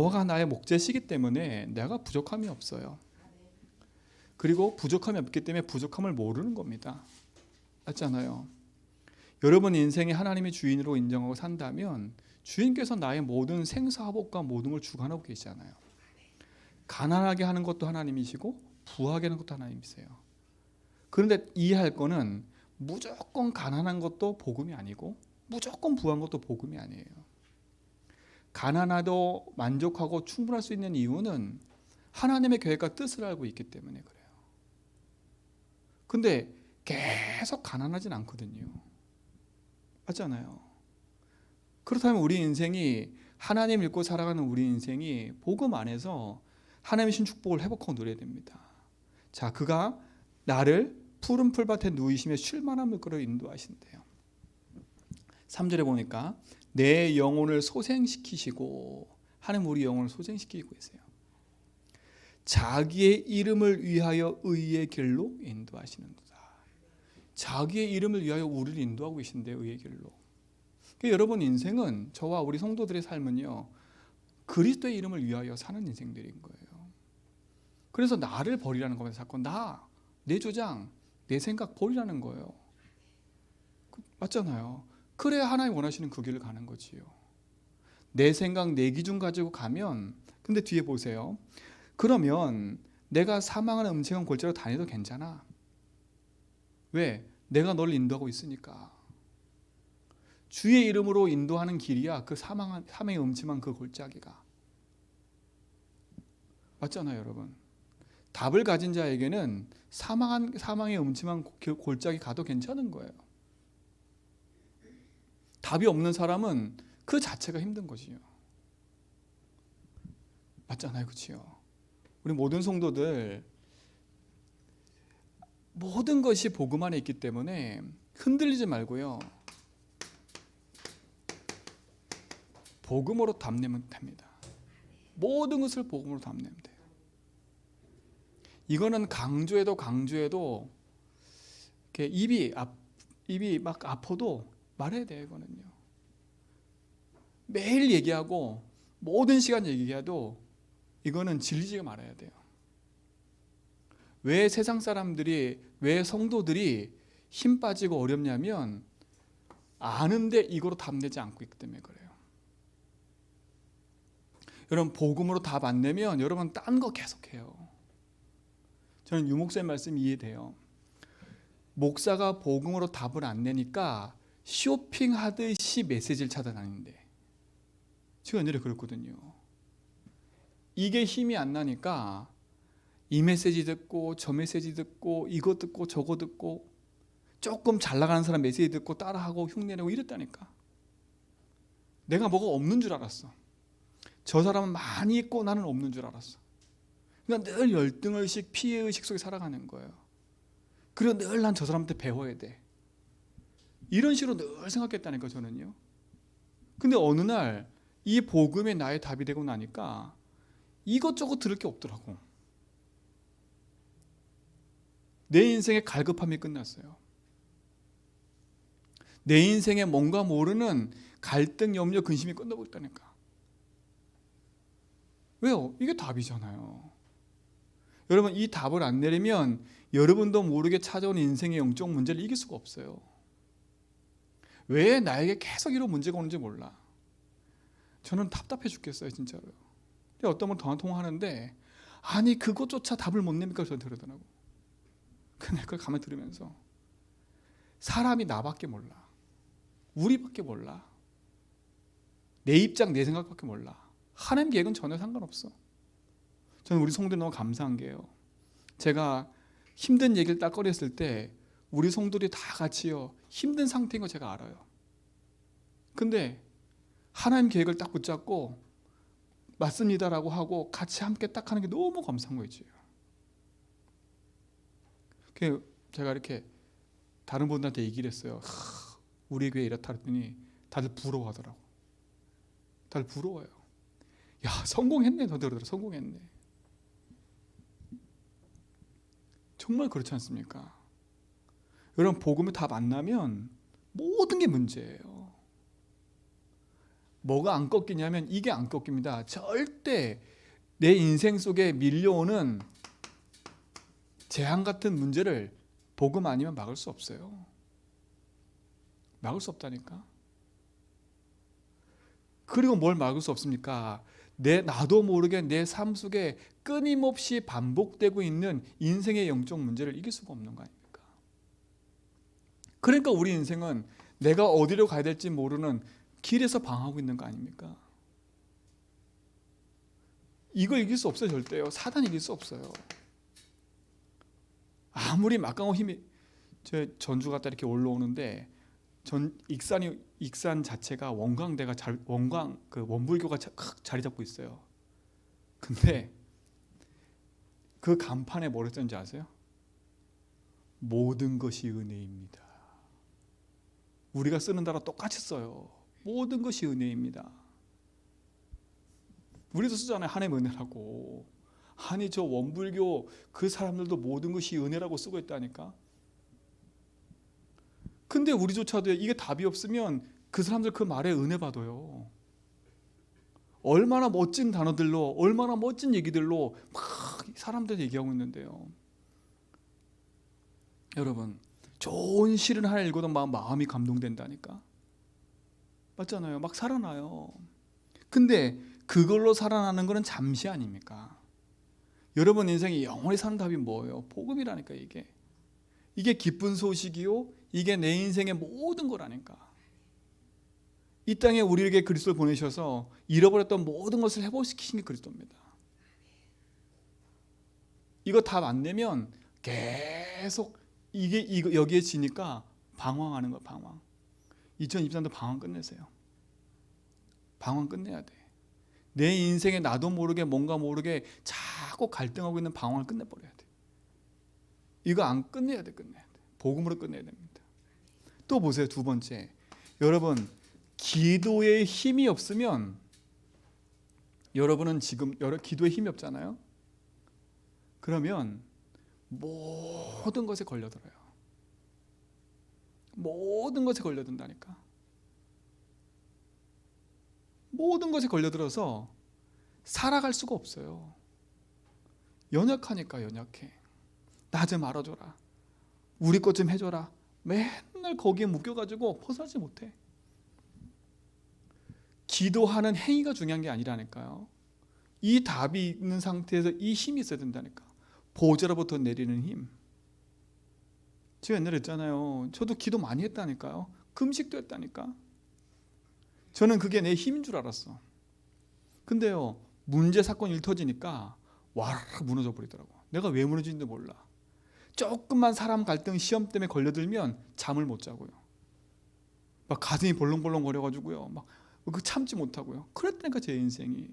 여호와가 나의 목자시기 때문에 내가 부족함이 없어요. 그리고 부족함이 없기 때문에 부족함을 모르는 겁니다. 맞잖아요. 여러분 인생에 하나님의 주인으로 인정하고 산다면 주인께서 나의 모든 생사화복과 모든 걸 주관하고 계시잖아요. 가난하게 하는 것도 하나님이시고 부하게 하는 것도 하나님이세요. 그런데 이해할 거는 무조건 가난한 것도 복음이 아니고 무조건 부한 것도 복음이 아니에요. 가난하도 만족하고 충분할 수 있는 이유는 하나님의 계획과 뜻을 알고 있기 때문에 그래요. 근데 계속 가난하진 않거든요. 맞잖아요. 그렇다면 우리 인생이 하나님 믿고 살아가는 우리 인생이 복음 안에서 하나님의 신 축복을 회복하고 누려야 됩니다. 자, 그가 나를 푸른 풀밭에 누이시며 쉴만한 물가로 인도하신대요. 3절에 보니까 내 영혼을 소생시키시고, 하나님 우리 영혼을 소생시키고 계세요. 자기의 이름을 위하여 의의 길로 인도하시는도다. 자기의 이름을 위하여 우리를 인도하고 계신데 의의 길로. 그러니까 여러분 인생은, 저와 우리 성도들의 삶은요, 그리스도의 이름을 위하여 사는 인생들인 거예요. 그래서 나를 버리라는 겁니다. 자꾸 내 주장, 내 생각 버리라는 거예요. 맞잖아요. 그래야 하나님 원하시는 그 길을 가는 거지요. 내 생각, 내 기준 가지고 가면, 근데 뒤에 보세요. 그러면 내가 사망하는 음침한 골짜기로 다녀도 괜찮아. 왜? 내가 너를 인도하고 있으니까. 주의 이름으로 인도하는 길이야 그 사망의 음침한 그 골짜기가. 맞잖아요, 여러분. 답을 가진 자에게는 사망의 음침한 골짜기 가도 괜찮은 거예요. 답이 없는 사람은 그 자체가 힘든 것이요. 맞잖아요, 그렇죠? 우리 모든 성도들 모든 것이 복음 안에 있기 때문에 흔들리지 말고요. 복음으로 답내면 됩니다. 모든 것을 복음으로 답내면 돼요. 이거는 강조해도 이렇게 입이 막 아파도 말해야 돼요. 이거는요. 매일 얘기하고 모든 시간 얘기해도 이거는 질리지가 말아야 돼요. 왜 세상 사람들이, 왜 성도들이 힘 빠지고 어렵냐면 아는데 이거로 답내지 않고 있기 때문에 그래요. 여러분 복음으로 답 안 내면 여러분 딴 거 계속해요. 저는 유 목사님 말씀이 이해돼요. 목사가 복음으로 답을 안 내니까 쇼핑하듯이 메시지를 찾아다니는데, 제가 옛날에 그랬거든요. 이게 힘이 안 나니까 이 메시지 듣고 저 메시지 듣고 이거 듣고 저거 듣고 조금 잘 나가는 사람 메시지 듣고 따라하고 흉내내고 이랬다니까. 내가 뭐가 없는 줄 알았어. 저 사람은 많이 있고 나는 없는 줄 알았어. 그러니까 늘 열등의식, 피해의식 속에 살아가는 거예요. 그리고 늘 난 저 사람한테 배워야 돼. 이런 식으로 늘 생각했다니까 저는요. 근데 어느 날 이 복음이 나의 답이 되고 나니까 이것저것 들을 게 없더라고. 내 인생의 갈급함이 끝났어요. 내 인생에 뭔가 모르는 갈등, 염려, 근심이 끝나고 있다니까. 왜요? 이게 답이잖아요. 여러분 이 답을 안 내리면 여러분도 모르게 찾아온 인생의 영적 문제를 이길 수가 없어요. 왜 나에게 계속 이런 문제가 오는지 몰라. 저는 답답해 죽겠어요, 진짜로. 근데 어떤 분 전화 통화하는데 아니 그것조차 답을 못 냅니까? 저한테 그러더라고. 근데 그걸 가만히 들으면서 사람이 나밖에 몰라. 우리밖에 몰라. 내 입장, 내 생각밖에 몰라. 하나님 계획은 전혀 상관없어. 저는 우리 성도들 너무 감사한 게요. 제가 힘든 얘기를 딱 꺼냈을 때 우리 성도들이 다 같이요 힘든 상태인 거 제가 알아요. 근데 하나님 계획을 딱 붙잡고 맞습니다라고 하고 같이 함께 딱 하는 게 너무 감사한 거죠. 제가 이렇게 다른 분들한테 얘기를 했어요. 우리 교회 이렇다 했더니 다들 부러워하더라고. 다들 부러워요. 야 성공했네. 너희들 성공했네. 정말 그렇지 않습니까? 여러분 복음이 답 안 나면 모든 게 문제예요. 뭐가 안 꺾이냐면 이게 안 꺾입니다. 절대 내 인생 속에 밀려오는 재앙 같은 문제를 복음 아니면 막을 수 없어요. 막을 수 없다니까. 그리고 뭘 막을 수 없습니까? 나도 모르게 내 삶 속에 끊임없이 반복되고 있는 인생의 영적 문제를 이길 수가 없는 거 아닙니까? 그러니까 우리 인생은 내가 어디로 가야 될지 모르는 길에서 방황하고 있는 거 아닙니까? 이걸 이길 수 없어요. 절대요. 사단 이길 수 없어요. 아무리 막강한 힘이, 제 전주 갔다 이렇게 올라오는데 익산 자체가 원광대가 그 원불교가 자리 잡고 있어요. 근데 그 간판에 뭐라 썼는지 아세요? 모든 것이 은혜입니다. 우리가 쓰는 단어 똑같이 써요. 모든 것이 은혜입니다. 우리도 쓰잖아요. 하나님 은혜라고. 아니 저 원불교 그 사람들도 모든 것이 은혜라고 쓰고 있다니까. 근데 우리조차도 이게 답이 없으면 그 사람들 그 말에 은혜 받아요. 얼마나 멋진 단어들로, 얼마나 멋진 얘기들로 막 사람들 얘기하고 있는데요. 여러분, 좋은 시를 하나 읽어도 마음이 감동된다니까. 맞잖아요. 막 살아나요. 근데 그걸로 살아나는 거는 잠시 아닙니까? 여러분 인생이 영원히 사는 답이 뭐예요? 복음이라니까. 이게 기쁜 소식이요, 이게 내 인생의 모든 거라니까. 이 땅에 우리에게 그리스도를 보내셔서 잃어버렸던 모든 것을 회복시키신 게 그리스도입니다. 이거 답 안 내면 계속 여기에 지니까 방황하는 거야. 방황. 2023도 방황 끝내세요. 방황 끝내야 돼. 내 인생에 나도 모르게 뭔가 모르게 자꾸 갈등하고 있는 방황을 끝내버려야 돼. 이거 안 끝내야 돼. 복음으로 끝내야 됩니다. 또 보세요. 두 번째, 여러분 기도에 힘이 없으면, 여러분은 지금 기도에 힘이 없잖아요. 그러면 모든 것에 걸려들어요. 모든 것에 걸려든다니까. 모든 것에 걸려들어서 살아갈 수가 없어요. 연약하니까. 연약해. 나 좀 알아줘라, 우리 것 좀 해줘라. 맨날 거기에 묶여가지고 벗어나지 못해. 기도하는 행위가 중요한 게 아니라니까요. 이 답이 있는 상태에서 이 힘이 있어야 된다니까. 보좌로부터 내리는 힘. 제가 옛날에 했잖아요. 저도 기도 많이 했다니까요. 금식도 했다니까. 저는 그게 내 힘인 줄 알았어. 근데요, 문제 사건 일 터지니까 와르르 무너져 버리더라고. 내가 왜 무너진지도 몰라. 조금만 사람 갈등 시험 때문에 걸려들면 잠을 못 자고요. 막 가슴이 벌렁벌렁 거려가지고요. 막 그 참지 못하고요. 그랬다니까 제 인생이.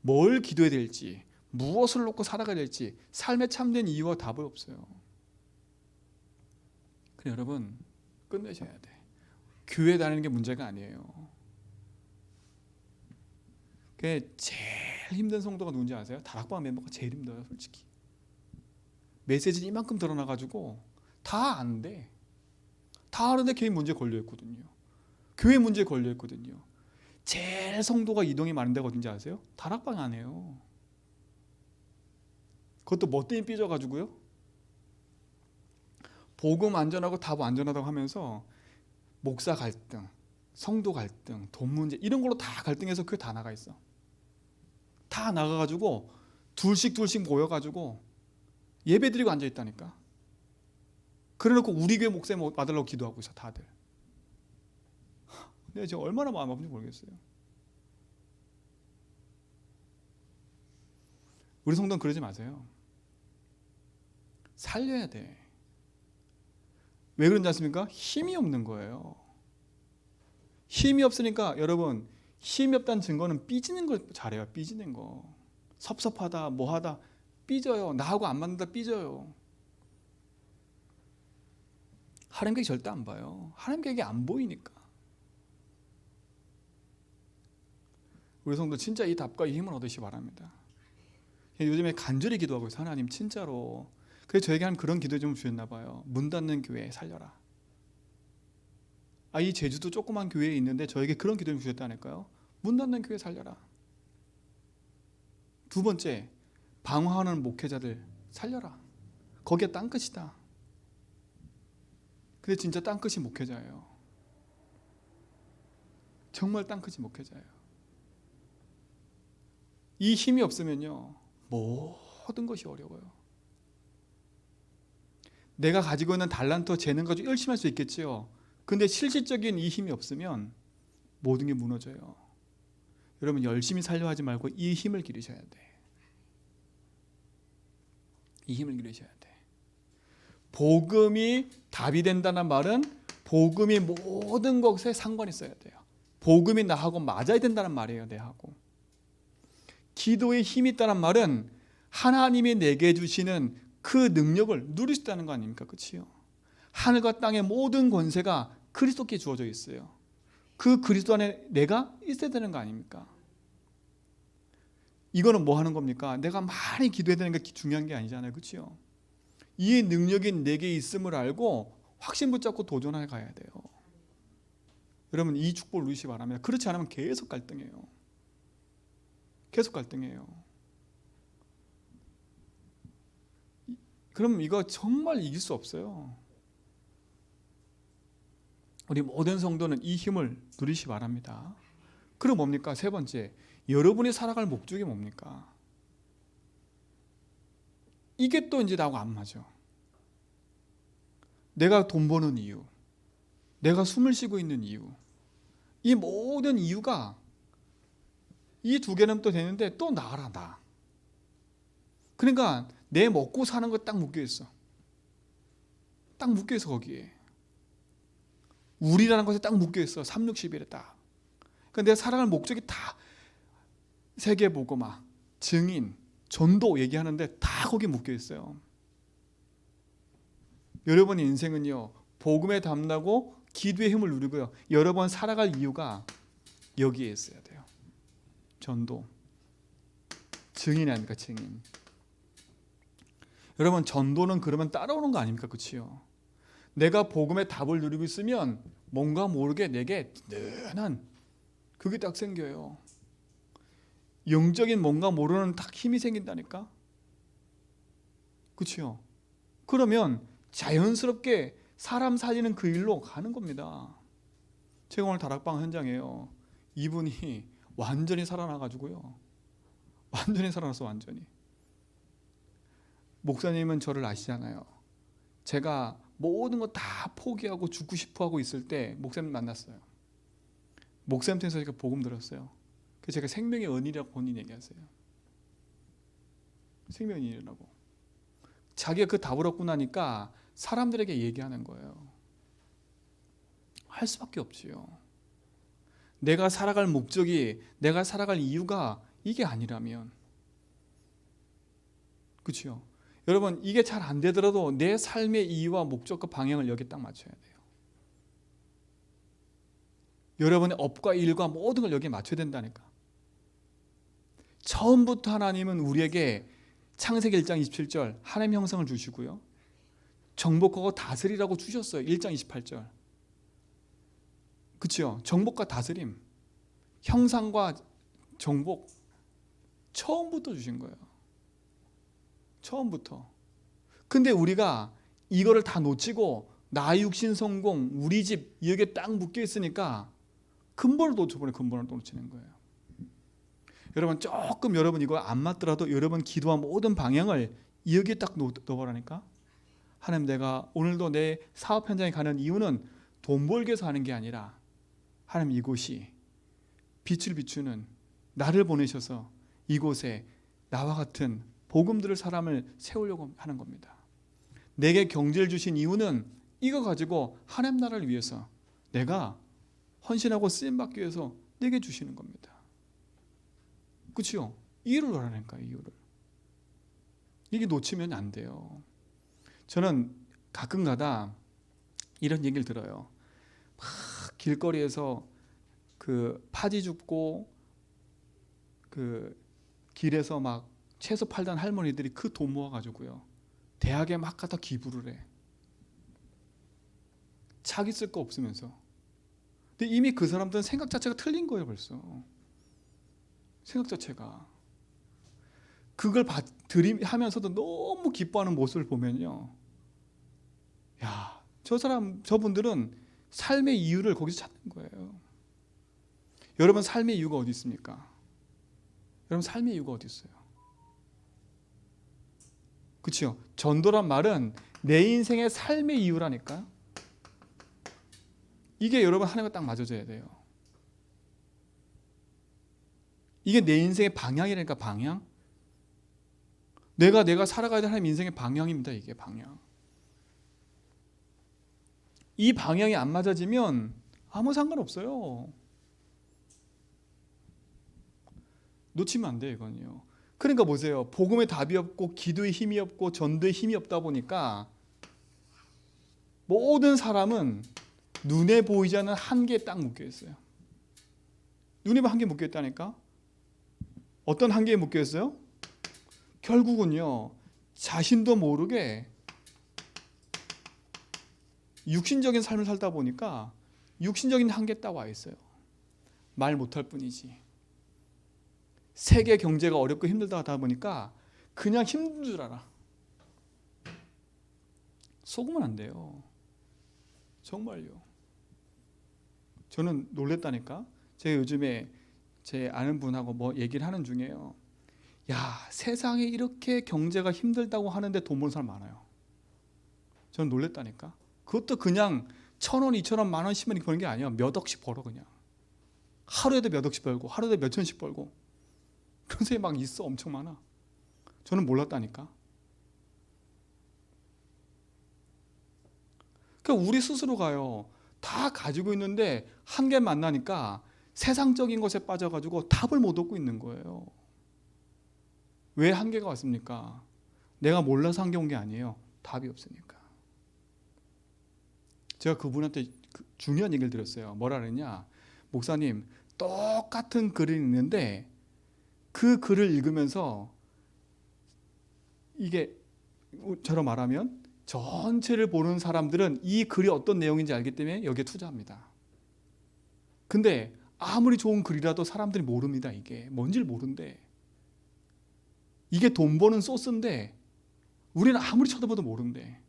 뭘 기도해야 될지, 무엇을 놓고 살아가야 될지, 삶에 참된 이유와 답이 없어요. 그래 여러분, 끝내셔야 돼. 교회 다니는 게 문제가 아니에요. 그게 제일 힘든 성도가 누군지 아세요? 다락방 멤버가 제일 힘들어요. 솔직히 메시지 이만큼 드러나가지고 다 안 돼. 다 아는데 교회 문제에 걸려있거든요. 교회 문제에 걸려있거든요. 제일 성도가 이동이 많은 데가 어딘지 아세요? 다락방 안에요. 그것도 뭐 때문에 삐져가지고요, 복음 안전하고 답 안전하다고 하면서 목사 갈등, 성도 갈등, 돈 문제 이런 걸로 다 갈등해서 교회 다 나가 있어. 다 나가가지고 둘씩 모여가지고 예배 드리고 앉아있다니까. 그래놓고 우리 교회 목사님 와달라고 기도하고 있어 다들. 내가 지금 얼마나 마음 아픈지 모르겠어요. 우리 성도는 그러지 마세요. 살려야 돼. 왜 그런지 아십니까? 힘이 없는 거예요. 힘이 없으니까 여러분, 힘이 없다는 증거는 삐지는 걸 잘해요. 삐지는 거. 섭섭하다 뭐하다 삐져요. 나하고 안 맞는다 삐져요. 하나님 계획 절대 안 봐요. 하나님 계획이 안 보이니까. 우리 성도 진짜 이 답과 이 힘을 얻으시기 바랍니다. 요즘에 간절히 기도하고 있어요. 하나님 진짜로. 그래서 저에게 한 그런 기도 좀 주셨나 봐요. 문 닫는 교회 살려라. 이 제주도 조그만 교회에 있는데 저에게 그런 기도를 주셨다니까요. 문 닫는 교회 살려라. 두 번째, 방황하는 목회자들 살려라. 거기에 땅끝이다. 근데 진짜 땅끝이 목회자예요. 정말 땅끝이 목회자예요. 이 힘이 없으면요, 모든 것이 어려워요. 내가 가지고 있는 달란트, 재능 가지고 열심히 할 수 있겠지요. 근데 실질적인 이 힘이 없으면 모든 게 무너져요. 여러분, 열심히 살려 하지 말고 이 힘을 기르셔야 돼. 이 힘을 기르셔야 돼. 복음이 답이 된다는 말은 복음이 모든 것에 상관이 있어야 돼요. 복음이 나하고 맞아야 된다는 말이에요. 내하고. 기도에 힘이 있다는 말은 하나님이 내게 주시는 그 능력을 누릴 수 있다는 거 아닙니까? 그렇지요? 하늘과 땅의 모든 권세가 그리스도께 주어져 있어요. 그 그리스도 안에 내가 있어야 되는 거 아닙니까? 이거는 뭐 하는 겁니까? 내가 많이 기도해야 되는 게 중요한 게 아니잖아요. 그렇죠? 이 능력이 내게 있음을 알고 확신 붙잡고 도전해 가야 돼요. 여러분, 이 축복을 누리시기 바랍니다. 그렇지 않으면 계속 갈등해요. 계속 갈등해요. 그럼 이거 정말 이길 수 없어요. 우리 모든 성도는 이 힘을 누리시기 바랍니다. 그럼 뭡니까? 세 번째, 여러분이 살아갈 목적이 뭡니까? 이게 또 이제 나하고 안 맞아. 내가 돈 버는 이유, 내가 숨을 쉬고 있는 이유, 이 모든 이유가 이 두 개는 또 되는데 또 나아라, 나. 그러니까 내 먹고 사는 거 딱 묶여 있어. 딱 묶여 있어. 거기에 우리라는 것에 딱 묶여 있어. 360일에 딱. 그러니까 내가 살아갈 목적이 다 세계복음화, 증인, 전도 얘기하는데 다 거기에 묶여 있어요. 여러분의 인생은요, 복음에 담나고 기도의 힘을 누리고요, 여러 번 살아갈 이유가 여기에 있어야 돼요. 전도, 증인 아닙니까? 증인. 여러분, 전도는 그러면 따라오는 거 아닙니까? 그렇지요? 내가 복음의 답을 누리고 있으면 뭔가 모르게 내게 든든한 그게 딱 생겨요. 영적인 뭔가 모르는 딱 힘이 생긴다니까. 그렇죠? 그러면 자연스럽게 사람 살리는 그 일로 가는 겁니다. 제가 오늘 다락방 현장에요, 이분이 완전히 살아나가지고요, 완전히 살아났어. 완전히. 목사님은 저를 아시잖아요. 제가 모든 거 다 포기하고 죽고 싶어 하고 있을 때 목사님 만났어요. 목사님 통해서 제가 복음 들었어요. 그래서 제가 생명의 은이라고 본인 얘기하세요. 생명의 은이라고. 자기가 그 답을 얻고 나니까 사람들에게 얘기하는 거예요. 할 수밖에 없지요. 내가 살아갈 목적이, 내가 살아갈 이유가 이게 아니라면. 그렇죠? 여러분, 이게 잘 안 되더라도 내 삶의 이유와 목적과 방향을 여기 딱 맞춰야 돼요. 여러분의 업과 일과 모든 걸 여기에 맞춰야 된다니까. 처음부터 하나님은 우리에게 창세기 1장 27절 하나님의 형상을 주시고요, 정복하고 다스리라고 주셨어요. 1장 28절. 그렇죠? 정복과 다스림, 형상과 정복, 처음부터 주신 거예요. 처음부터. 근데 우리가 이거를 다 놓치고 나 육신 성공, 우리 집 여기에 딱 묶여 있으니까 근본을 놓쳐버려. 근본을 놓치는 거예요. 여러분, 조금 여러분 이거 안 맞더라도 여러분 기도한 모든 방향을 여기에 딱 넣어보라니까. 하나님, 내가 오늘도 내 사업 현장에 가는 이유는 돈 벌기 위해서 하는 게 아니라 하나님, 이곳이 빛을 비추는 나를 보내셔서 이곳에 나와 같은 복음 들을 사람을 세우려고 하는 겁니다. 내게 경제를 주신 이유는 이거 가지고 하나님 나라를 위해서 내가 헌신하고 쓰임받기 위해서 내게 주시는 겁니다. 그렇죠? 이유를 알아내니까. 이유를. 이게 놓치면 안 돼요. 저는 가끔가다 이런 얘기를 들어요. 막 길거리에서 그 파지 줍고 그 길에서 막 채소 팔던 할머니들이 그 돈 모아가지고요, 대학에 막 갖다 기부를 해. 자기 쓸 거 없으면서. 근데 이미 그 사람들은 생각 자체가 틀린 거예요. 벌써 생각 자체가. 그걸 하면서도 너무 기뻐하는 모습을 보면요, 야, 저분들은 삶의 이유를 거기서 찾는 거예요. 여러분, 삶의 이유가 어디 있습니까? 여러분, 삶의 이유가 어디 있어요? 그렇죠? 전도란 말은 내 인생의 삶의 이유라니까요. 이게 여러분 하나님과 딱 맞아져야 돼요. 이게 내 인생의 방향이라니까. 방향. 내가 살아가야 될 하나님 인생의 방향입니다. 이게 방향. 이 방향이 안 맞아지면 아무 상관없어요. 놓치면 안 돼요, 이건요. 그러니까 보세요. 복음의 답이 없고 기도의 힘이 없고 전도의 힘이 없다 보니까 모든 사람은 눈에 보이지 않는 한계에 딱 묶여 있어요. 눈에 한계에 묶여 있다니까. 어떤 한계에 묶여 있어요? 결국은요, 자신도 모르게 육신적인 삶을 살다 보니까 육신적인 한계에 딱 와 있어요. 말 못할 뿐이지. 세계 경제가 어렵고 힘들다 하다 보니까 그냥 힘든 줄 알아. 속으면 안 돼요. 정말요. 저는 놀랬다니까. 제가 요즘에 제 아는 분하고 뭐 얘기를 하는 중에요. 야, 세상에 이렇게 경제가 힘들다고 하는데 돈 버는 사람 많아요. 저는 놀랬다니까. 그것도 그냥 1,000원, 2,000원, 만원, 10원 버는 게 아니야. 몇 억씩 벌어 그냥. 하루에도 몇 억씩 벌고 하루에도 몇 천씩 벌고. 그런 사람이 막 있어. 엄청 많아. 저는 몰랐다니까. 그러니까 우리 스스로가요, 다 가지고 있는데 한계 만나니까 세상적인 것에 빠져가지고 답을 못 얻고 있는 거예요. 왜 한계가 왔습니까? 내가 몰라서 한계 온 게 아니에요. 답이 없으니까. 제가 그분한테 중요한 얘기를 드렸어요. 뭐라 그랬냐? 목사님, 똑같은 글이 있는데 그 글을 읽으면서 이게 저로 말하면 전체를 보는 사람들은 이 글이 어떤 내용인지 알기 때문에 여기에 투자합니다. 근데 아무리 좋은 글이라도 사람들이 모릅니다. 이게 뭔지를 모른대. 이게 돈 버는 소스인데 우리는 아무리 쳐다봐도 모른대.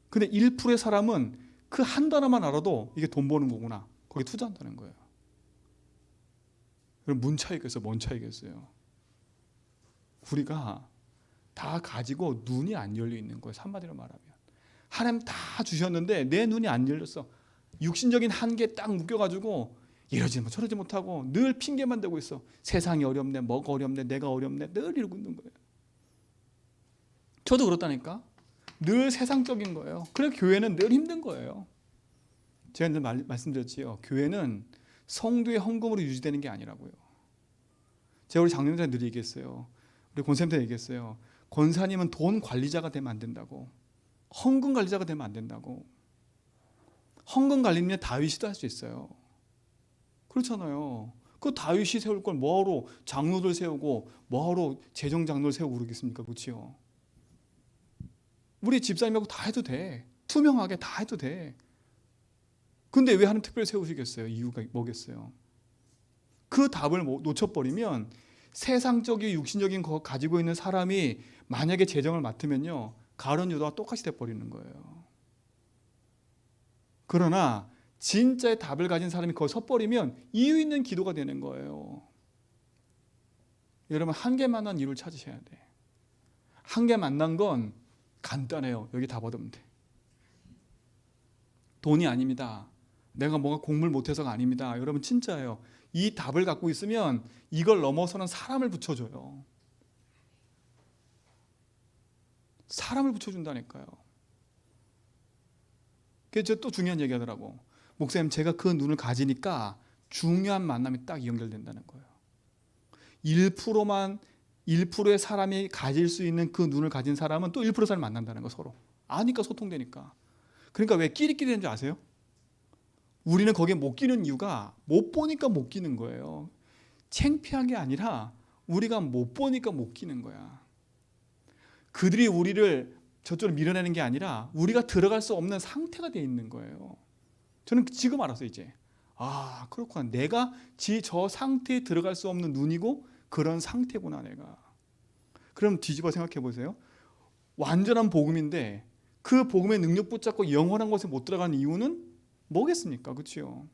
근데 1%의 사람은 그 한 단어만 알아도 이게 돈 버는 거구나. 거기에 투자한다는 거예요. 그럼 문 차이겠어요? 뭔 차이겠어요? 우리가 다 가지고 눈이 안 열려 있는 거예요. 한마디로 말하면. 하나님 다 주셨는데 내 눈이 안 열렸어. 육신적인 한계에 딱 묶여가지고 이러지 저러지 못하고 늘 핑계만 대고 있어. 세상이 어렵네, 뭐가 어렵네, 내가 어렵네, 늘 이러고 있는 거예요. 저도 그렇다니까. 늘 세상적인 거예요. 그래서 교회는 늘 힘든 거예요. 제가 늘 말씀드렸지요. 교회는 성도의 헌금으로 유지되는 게 아니라고요. 제가 우리 장로님한테 늘 얘기했어요. 우리 권사님한테 얘기했어요. 권사님은 돈 관리자가 되면 안 된다고. 헌금 관리자가 되면 안 된다고. 헌금 관리는 다윗이도 할 수 있어요. 그렇잖아요. 그 다윗이 세울 걸 뭐하러 장로들 세우고 뭐하러 재정장로를 세우고 그러겠습니까? 그렇지요. 우리 집사님하고 다 해도 돼. 투명하게 다 해도 돼. 근데 왜 하나님 특별히 세우시겠어요? 이유가 뭐겠어요? 그 답을 놓쳐버리면 세상적인 육신적인 거 가지고 있는 사람이 만약에 재정을 맡으면요, 가론 유다와 똑같이 돼버리는 거예요. 그러나 진짜의 답을 가진 사람이 거기 섰버리면 이유 있는 기도가 되는 거예요. 여러분, 한계 만난 이유를 찾으셔야 돼. 한계 만난 건 간단해요. 여기 답 얻으면 돼. 돈이 아닙니다. 내가 뭔가 공부를 못해서가 아닙니다. 여러분, 진짜예요. 이 답을 갖고 있으면 이걸 넘어서는 사람을 붙여줘요. 사람을 붙여준다니까요. 그래서 또 중요한 얘기 하더라고. 목사님, 제가 그 눈을 가지니까 중요한 만남이 딱 연결된다는 거예요. 1%의 사람이 가질 수 있는 그 눈을 가진 사람은 또 1%의 사람을 만난다는 거, 서로. 아니까 소통되니까. 그러니까 왜 끼리끼리 되는 줄 아세요? 우리는 거기에 못 끼는 이유가 못 보니까 못 끼는 거예요. 창피한 게 아니라 우리가 못 보니까 못 끼는 거야. 그들이 우리를 저쪽으로 밀어내는 게 아니라 우리가 들어갈 수 없는 상태가 돼 있는 거예요. 저는 지금 알았어요, 이제. 아, 그렇구나. 내가 저 상태에 들어갈 수 없는 눈이고 그런 상태구나 내가. 그럼 뒤집어 생각해 보세요. 완전한 복음인데 그 복음의 능력 붙잡고 영원한 곳에 못 들어가는 이유는 뭐겠습니까? 그렇죠?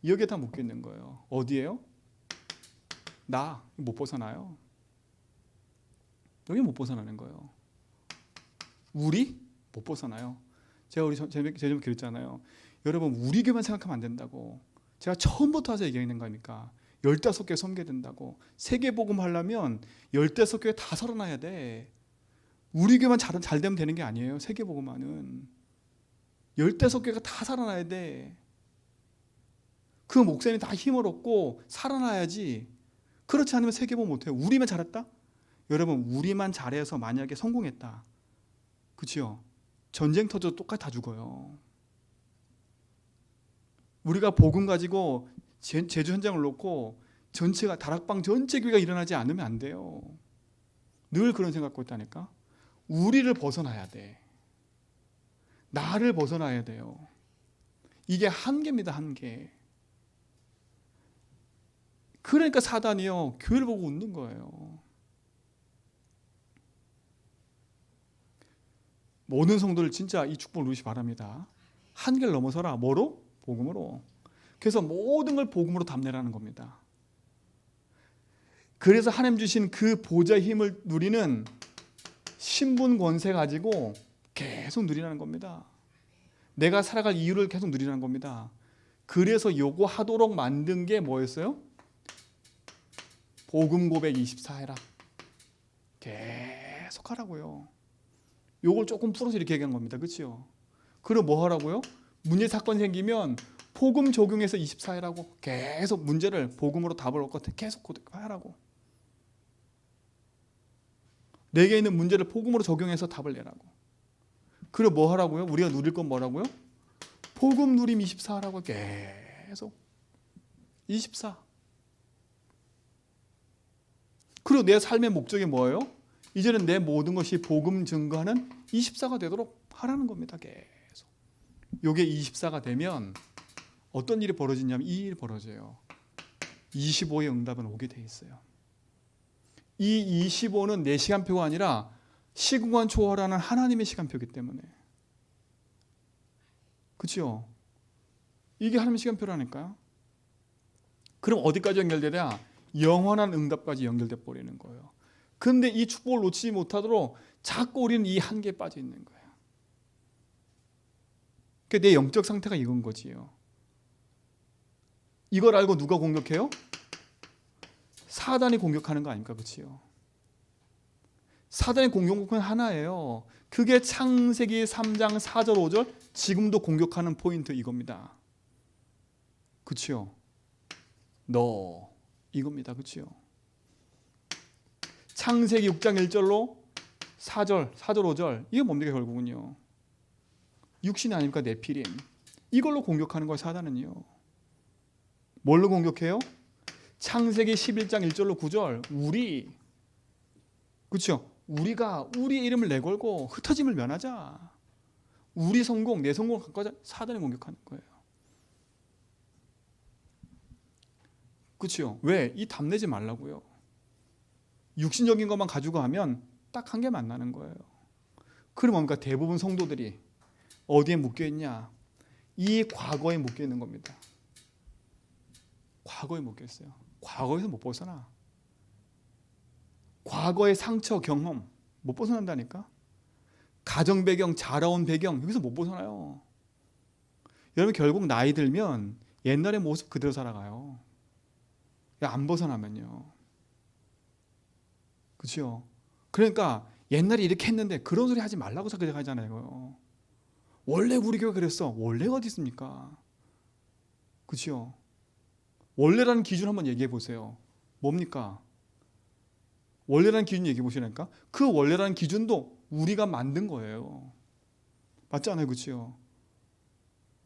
여기에 다 묶여 있는 거예요. 어디에요? 나 못 벗어나요. 여기 못 벗어나는 거예요. 우리 못 벗어나요. 제가 우리 제좀 그랬잖아요. 여러분 우리 교만 생각하면 안 된다고. 제가 처음부터 와서 얘기하는 거 아닙니까? 15개 섬겨야 된다고. 세계복음 하려면 15교회 다 살아나야 돼. 우리 교만 잘 되면 되는 게 아니에요. 세계복음만은 15개가 다 살아나야 돼. 그 목사님 다 힘을 얻고 살아나야지. 그렇지 않으면 세계복음 못해요. 우리만 잘했다? 여러분 우리만 잘해서 만약에 성공했다. 그렇죠? 전쟁 터져도 똑같이 다 죽어요. 우리가 복음 가지고 제주 현장을 놓고 전체가 다락방 전체 교회가 일어나지 않으면 안 돼요. 늘 그런 생각 갖고 있다니까. 우리를 벗어나야 돼. 나를 벗어나야 돼요. 이게 한계입니다. 한계. 그러니까 사단이요 교회를 보고 웃는 거예요. 모든 성도를 진짜 이 축복을 누리시 바랍니다. 한계를 넘어서라. 뭐로? 복음으로. 그래서 모든 걸 복음으로 담내라는 겁니다. 그래서 하나님 주신 그 보좌의 힘을 누리는 신분 권세 가지고 계속 누리라는 겁니다. 내가 살아갈 이유를 계속 누리라는 겁니다. 그래서 요거 하도록 만든 게 뭐였어요? 복음 고백 24해라. 계속 하라고요. 요걸 조금 풀어서 이렇게 얘기한 겁니다. 그렇죠? 그리고 뭐 하라고요? 문제 사건 생기면 복음 적용해서 24해라고 계속 문제를 복음으로 답을 얻고 계속 하라고. 내게 있는 문제를 복음으로 적용해서 답을 내라고. 그리고 뭐 하라고요? 우리가 누릴 건 뭐라고요? 복음 누림 24하라고 계속 24. 그리고 내 삶의 목적이 뭐예요? 이제는 내 모든 것이 복음 증거하는 24가 되도록 하라는 겁니다. 계속. 이게 24가 되면 어떤 일이 벌어지냐면 이 일이 벌어져요. 25의 응답은 오게 돼 있어요. 이 25는 내 시간표가 아니라 시공간 초월하는 하나님의 시간표이기 때문에. 그렇죠? 이게 하나님의 시간표라니까요. 그럼 어디까지 연결되냐? 영원한 응답까지 연결돼 버리는 거예요. 근데 이 축복을 놓치지 못하도록 자꾸 우리는 이 한계에 빠져 있는 거예요. 그러니까 내 영적 상태가 이건 거지요. 이걸 알고 누가 공격해요? 사단이 공격하는 거 아닙니까? 그렇지요? 사단의 공격은 하나예요. 그게 창세기 3장 4절 5절 지금도 공격하는 포인트 이겁니다. 그렇지요? 너 이겁니다. 그렇지요? 창세기 6장 1절로 4절 5절 이게 뭡니까 결국은요? 육신이 아닙니까? 네피림. 이걸로 공격하는 거예요. 사단은요. 뭘로 공격해요? 창세기 11장 1절로 9절 우리. 그렇죠? 우리가 우리의 이름을 내걸고 흩어짐을 면하자. 우리 성공, 내 성공을 갖고 가자. 사단이 공격하는 거예요. 그렇죠? 왜? 이 답내지 말라고요. 육신적인 것만 가지고 하면 딱 한 개 만나는 거예요. 그럼 뭡니까? 대부분 성도들이 어디에 묶여 있냐? 이 과거에 묶여 있는 겁니다. 과거에 묶여 있어요. 과거에서 못 벗어나. 과거의 상처 경험 못 벗어난다니까. 가정 배경, 자라온 배경 여기서 못 벗어나요. 여러분 결국 나이 들면 옛날의 모습 그대로 살아가요. 안 벗어나면요. 그렇죠? 그러니까 옛날에 이렇게 했는데 그런 소리 하지 말라고 생각하잖아요. 원래 우리 교회가 그랬어. 원래가 어디 있습니까? 그렇죠? 원래라는 기준 한번 얘기해 보세요. 뭡니까? 원래라는 기준 얘기해 보시라니까. 그 원래라는 기준도 우리가 만든 거예요. 맞지 않아요? 그렇죠?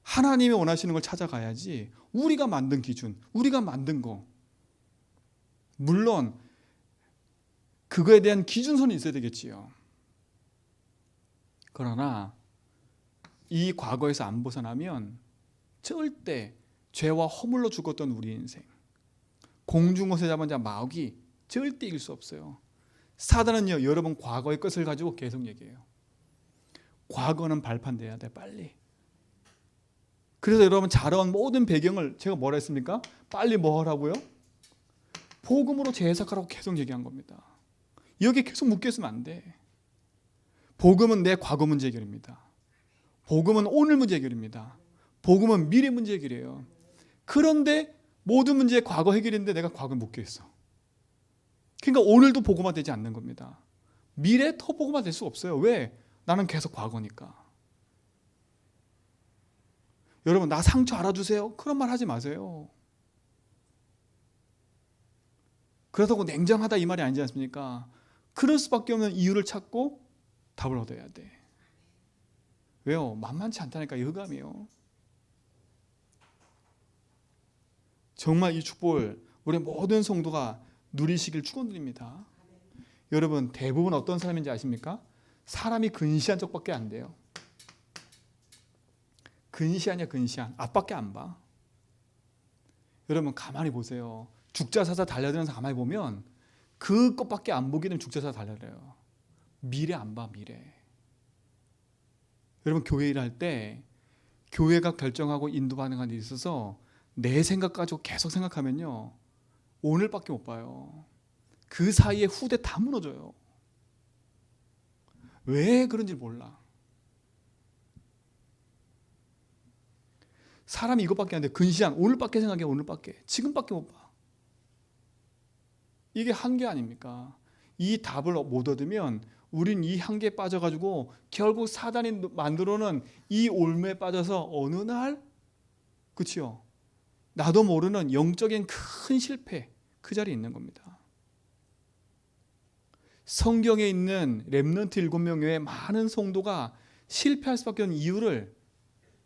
하나님이 원하시는 걸 찾아가야지. 우리가 만든 기준, 우리가 만든 거. 물론 그거에 대한 기준선이 있어야 되겠지요. 그러나 이 과거에서 안 벗어나면 절대 죄와 허물로 죽었던 우리 인생, 공중곳에 잡은 자 마귀 절대 이길 수 없어요. 사단은요, 여러분 과거의 것을 가지고 계속 얘기해요. 과거는 발판돼야 돼, 빨리. 그래서 여러분 자라온 모든 배경을 제가 뭐라 했습니까? 빨리 뭐 하라고요? 복음으로 재해석하라고 계속 얘기한 겁니다. 여기에 계속 묶여 있으면 안 돼. 복음은 내 과거 문제 해결입니다. 복음은 오늘 문제 해결입니다. 복음은 미래 문제 해결이에요. 그런데 모든 문제의 과거 해결인데 내가 과거에 묶여 있어. 그러니까 오늘도 복음화 되지 않는 겁니다. 미래 더 복음화 될 수 없어요. 왜? 나는 계속 과거니까. 여러분, 나 상처 알아주세요. 그런 말 하지 마세요. 그렇다고 냉정하다 이 말이 아니지 않습니까? 그럴 수밖에 없는 이유를 찾고 답을 얻어야 돼. 왜요? 만만치 않다니까, 이 흑암이요. 정말 이 축복을 우리 모든 성도가 누리시길 축원드립니다. 여러분, 대부분 어떤 사람인지 아십니까? 사람이 근시한 쪽밖에 안 돼요. 근시하냐 근시한, 앞밖에 안 봐. 여러분 가만히 보세요. 죽자사자 달려드는 사람 가만히 보면 그것밖에 안 보게 되면 죽자사자 달려들어요. 미래 안 봐, 미래. 여러분 교회 일할 때 교회가 결정하고 인도받는 일이 있어서 내 생각 가지고 계속 생각하면요, 오늘밖에 못 봐요. 그 사이에 후대 다 무너져요. 왜 그런지 몰라. 사람이 이것밖에 안 돼. 근시한, 오늘밖에 생각해. 오늘밖에, 지금밖에 못 봐. 이게 한계 아닙니까? 이 답을 못 얻으면 우린 이 한계에 빠져가지고 결국 사단이 만들어놓은 이 올무에 빠져서 어느 날, 그치요, 나도 모르는 영적인 큰 실패, 그 자리에 있는 겁니다. 성경에 있는 렘넌트 7명 외에 많은 성도가 실패할 수밖에 없는 이유를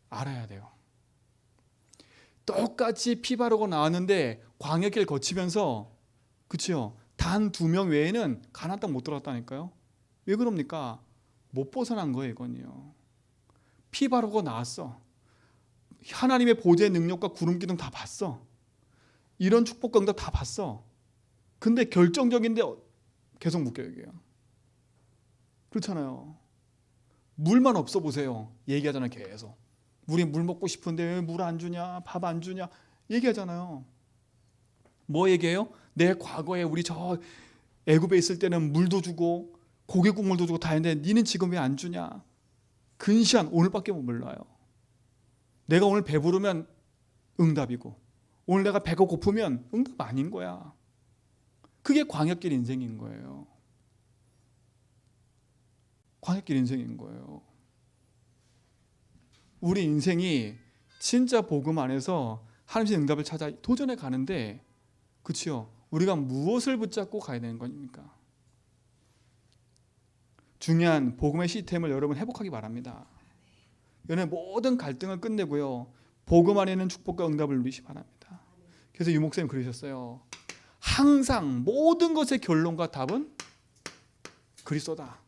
알아야 돼요. 똑같이 피 바르고 나왔는데 광야길 거치면서, 그치요, 단 2명 외에는 가나안 땅 못 들어갔다니까요. 왜 그럽니까? 못 벗어난 거예요, 이건요. 피 바르고 나왔어. 하나님의 보좌의 능력과 구름 기둥 다 봤어. 이런 축복 응답 다 봤어. 근데 결정적인데 계속 묶여 여기요. 그렇잖아요. 물만 없어 보세요. 얘기하잖아요, 계속. 우리 물 먹고 싶은데 왜 물 안 주냐, 밥 안 주냐 얘기하잖아요. 뭐 얘기해요? 내 과거에 우리 저 애굽에 있을 때는 물도 주고 고기 국물도 주고 다 했는데 니는 지금 왜 안 주냐? 근시한, 오늘밖에 못 몰라요. 내가 오늘 배부르면 응답이고 오늘 내가 배가 고프면 응답 아닌 거야. 그게 광역길 인생인 거예요. 광역길 인생인 거예요. 우리 인생이 진짜 복음 안에서 하나님의 응답을 찾아 도전해 가는데, 그치요, 우리가 무엇을 붙잡고 가야 되는 겁니까? 중요한 복음의 시스템을 여러분 회복하기 바랍니다. 여러분 모든 갈등을 끝내고요, 복음 안에 있는 축복과 응답을 누리시 바랍니다. 그래서 유 목사님 그러셨어요. 항상 모든 것의 결론과 답은 그리스도다.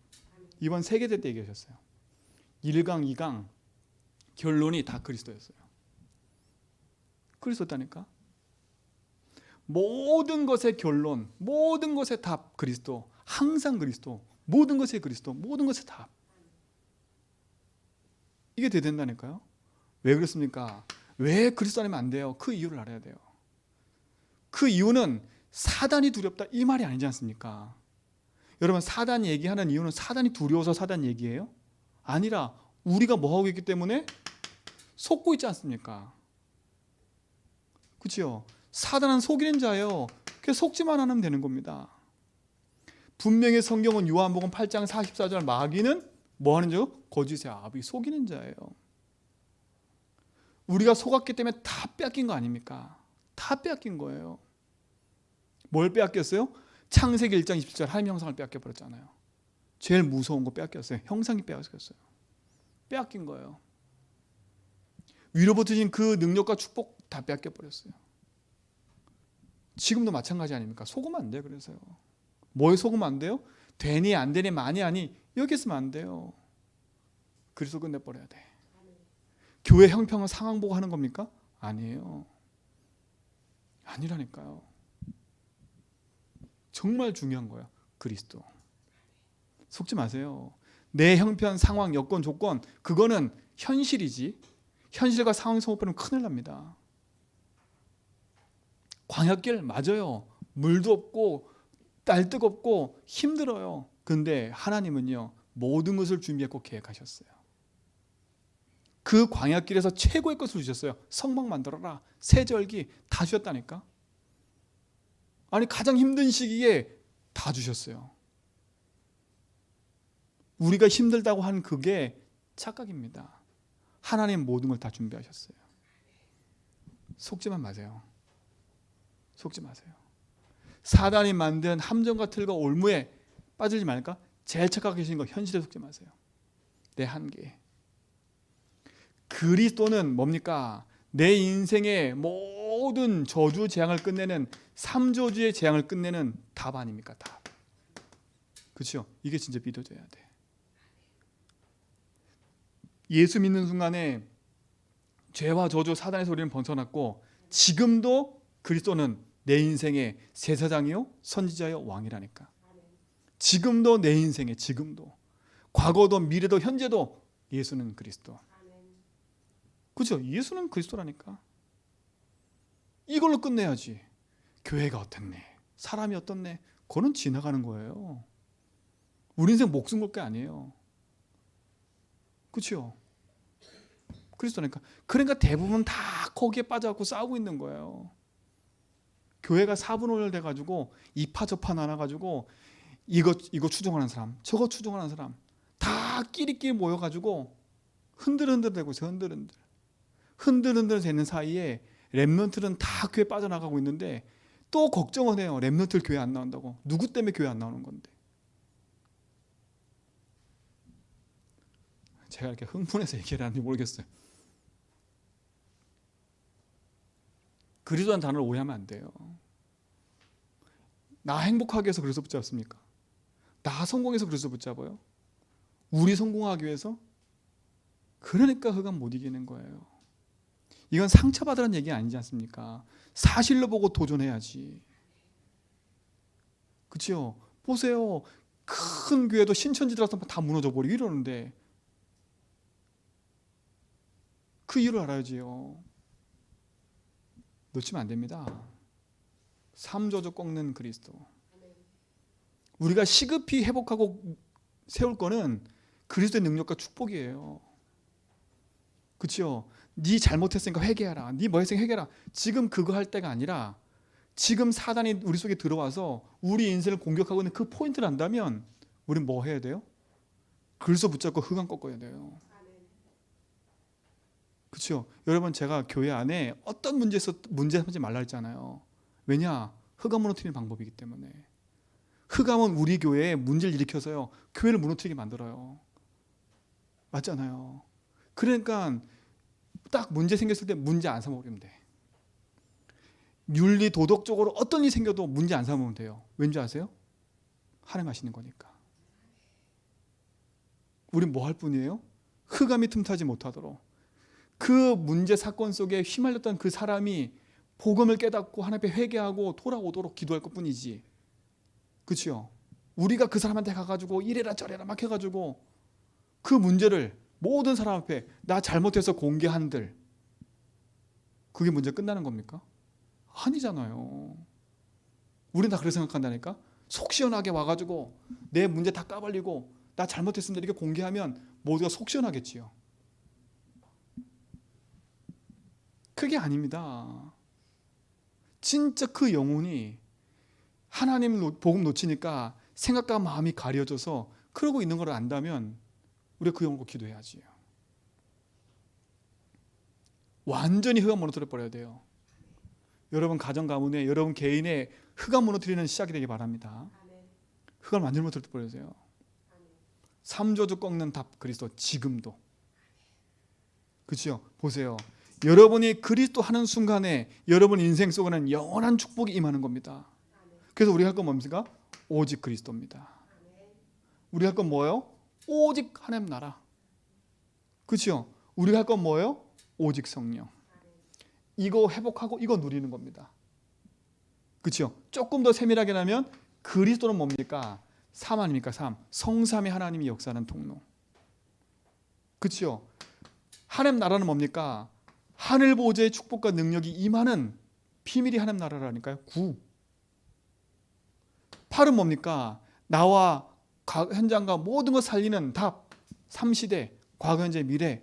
이번 세계대 때 얘기하셨어요. 1강, 2강 결론이 다 그리스도였어요. 그리스도다니까. 모든 것의 결론, 모든 것의 답 그리스도. 항상 그리스도. 모든 것의 그리스도. 모든 것의 답. 이게 돼야 된다니까요. 왜 그렇습니까? 왜 그리스도 아니면 안 돼요? 그 이유를 알아야 돼요. 그 이유는 사단이 두렵다 이 말이 아니지 않습니까? 여러분 사단 얘기하는 이유는 사단이 두려워서 사단 얘기예요? 아니라 우리가 뭐하고 있기 때문에 속고 있지 않습니까? 그렇죠? 사단은 속이는 자예요. 그래서 속지만 않으면 되는 겁니다. 분명히 성경은 요한복음 8장 44절 마귀는 뭐 하는 자요? 거짓의 아비, 속이는 자예요. 우리가 속았기 때문에 다 빼앗긴 거 아닙니까? 다 빼앗긴 거예요. 뭘 빼앗겼어요? 창세기 1장 27절 하나님 형상을 빼앗겨버렸잖아요. 제일 무서운 거 빼앗겼어요. 형상이 빼앗겼어요. 빼앗긴 거예요. 위로부터 주신 그 능력과 축복 다 빼앗겨버렸어요. 지금도 마찬가지 아닙니까? 속으면 안 돼요. 그래서요. 뭐에 속으면 안 돼요? 되니 안 되니 많이 하니 여기 있으면 안 돼요. 그리스도 끝내버려야 돼. 교회 형평은 상황 보고 하는 겁니까? 아니에요. 아니라니까요. 정말 중요한 거예요. 그리스도. 속지 마세요. 내 형편, 상황, 여건, 조건 그거는 현실이지 현실과 상황이 소모되면 큰일 납니다. 광야길 맞아요. 물도 없고 날 뜨겁고 힘들어요. 그런데 하나님은요 모든 것을 준비했고 계획하셨어요. 그 광야길에서 최고의 것을 주셨어요. 성막 만들어라, 세절기 다 주셨다니까. 아니 가장 힘든 시기에 다 주셨어요. 우리가 힘들다고 한 그게 착각입니다. 하나님 모든 걸 다 준비하셨어요. 속지만 마세요. 속지 마세요. 사단이 만든 함정과 틀과 올무에 빠지지 말까? 제일 착각하시는 거 현실에 속지 마세요. 내 한계. 그리스도는 뭡니까? 내 인생의 모든 저주 재앙을 끝내는 삼저주의 재앙을 끝내는 답 아닙니까? 답. 그렇죠? 이게 진짜 믿어져야 돼. 예수 믿는 순간에 죄와 저주 사단의 소리는 벗어났고 지금도 그리스도는 내 인생의 제사장이요 선지자요 왕이라니까. 지금도 내 인생에 지금도 과거도 미래도 현재도 예수는 그리스도. 그렇죠? 예수는 그리스도라니까. 이걸로 끝내야지. 교회가 어떻네, 사람이 어떻네, 그거는 지나가는 거예요. 우리 인생 목숨 걸 게 아니에요. 그렇죠? 그리스도니까. 그러니까 대부분 다 거기에 빠져갖고 싸우고 있는 거예요. 교회가 사분오열 돼가지고 이파 저파 나눠가지고 이거 추종하는 사람, 저거 추종하는 사람 다 끼리끼리 모여가지고 흔들흔들 되고 있어요. 흔들흔들 되는 사이에 렘넌트는 다 교회 빠져나가고 있는데 또 걱정을 해요. 렘넌트 교회 안 나온다고. 누구 때문에 교회 안 나오는 건데. 제가 이렇게 흥분해서 얘기를 하는지 모르겠어요. 그리스도라는 단어를 오해하면 안 돼요. 나 행복하게 해서 그리스도 붙잡습니까? 나 성공해서 그리스도 붙잡아요? 우리 성공하기 위해서? 그러니까 흑암 못 이기는 거예요. 이건 상처받으라는 얘기 아니지 않습니까? 사실로 보고 도전해야지. 그렇죠? 보세요. 큰 교회도 신천지들어서 다 무너져 버리고 이러는데 그 이유를 알아야지요. 놓치면 안 됩니다. 삼조조 꺾는 그리스도. 우리가 시급히 회복하고 세울 거는 그리스도의 능력과 축복이에요. 그렇죠? 네 잘못했으니까 회개하라. 네 뭐 했으니까 회개하라. 지금 그거 할 때가 아니라 지금 사단이 우리 속에 들어와서 우리 인생을 공격하고 있는 그 포인트를 안다면 우리는 뭐 해야 돼요? 그리스도 붙잡고 흑암 꺾어야 돼요. 그렇죠? 여러분 제가 교회 안에 어떤 문제 삼지 말라 했잖아요. 왜냐? 흑암 무너뜨리는 방법이기 때문에. 흑암은 우리 교회에 문제를 일으켜서요. 교회를 무너뜨리게 만들어요. 맞잖아요. 그러니까 딱 문제 생겼을 때 문제 안 삼으면 돼. 윤리 도덕적으로 어떤 일이 생겨도 문제 안 삼으면 돼요. 왠지 아세요? 하나님 하시는 거니까. 우린 뭐 할 뿐이에요? 흑암이 틈타지 못하도록 그 문제 사건 속에 휘말렸던 그 사람이 복음을 깨닫고 하나님 앞에 회개하고 돌아오도록 기도할 것뿐이지. 그렇죠? 우리가 그 사람한테 가가지고 이래라 저래라 막 해가지고 그 문제를 모든 사람 앞에 나 잘못해서 공개한들 그게 문제 끝나는 겁니까? 아니잖아요. 우린 다 그렇게 생각한다니까. 속 시원하게 와가지고 내 문제 다 까발리고 나 잘못했습니다 이렇게 공개하면 모두가 속 시원하겠지요. 그게 아닙니다. 진짜 그 영혼이 하나님 복음 놓치니까 생각과 마음이 가려져서 그러고 있는 걸 안다면 우리가 그 영혼을 기도해야지요. 완전히 흑암 무너뜨려 버려야 돼요. 여러분 가정 가문에 여러분 개인의 흑암 무너뜨리는 시작이 되길 바랍니다. 흑암 완전히 무너뜨려 버려야. 삼조주 꺾는 답 그리스도 지금도. 그렇죠? 보세요. 여러분이 그리스도 하는 순간에 여러분 인생 속에는 영원한 축복이 임하는 겁니다. 그래서 우리가 할 건 뭡니까? 오직 그리스도입니다. 우리가 할 건 뭐예요? 오직 하나님 나라. 그렇죠? 우리가 할 건 뭐예요? 오직 성령. 이거 회복하고 이거 누리는 겁니다. 그렇죠? 조금 더 세밀하게 나면 그리스도는 뭡니까? 삶 아닙니까? 삶. 성삼위 하나님이 역사하는 통로. 그렇죠? 하나님 나라는 뭡니까? 하늘 보좌의 축복과 능력이 임하는 비밀이 하나님 나라라니까요. 구. 8은 뭡니까? 나와 현장과 모든 것 살리는 답. 3시대, 과거, 현재, 미래.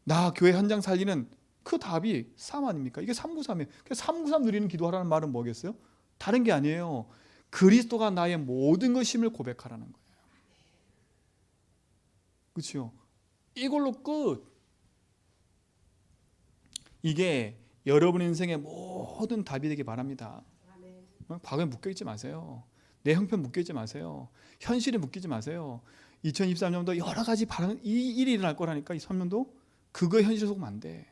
나 교회 현장 살리는 그 답이 3 아닙니까? 이게 393이에요. 393 누리는 기도하라는 말은 뭐겠어요? 다른 게 아니에요. 그리스도가 나의 모든 것임을 고백하라는 거예요. 그렇죠? 이걸로 끝. 이게 여러분 인생의 모든 답이 되기 바랍니다. 과거에 묶여있지 마세요. 내 형편 묶여있지 마세요. 현실에 묶이지 마세요. 2023년도 여러 가지 이 일이 일어날 거라니까. 이 3년도 그거에 현실에 속으면 안 돼.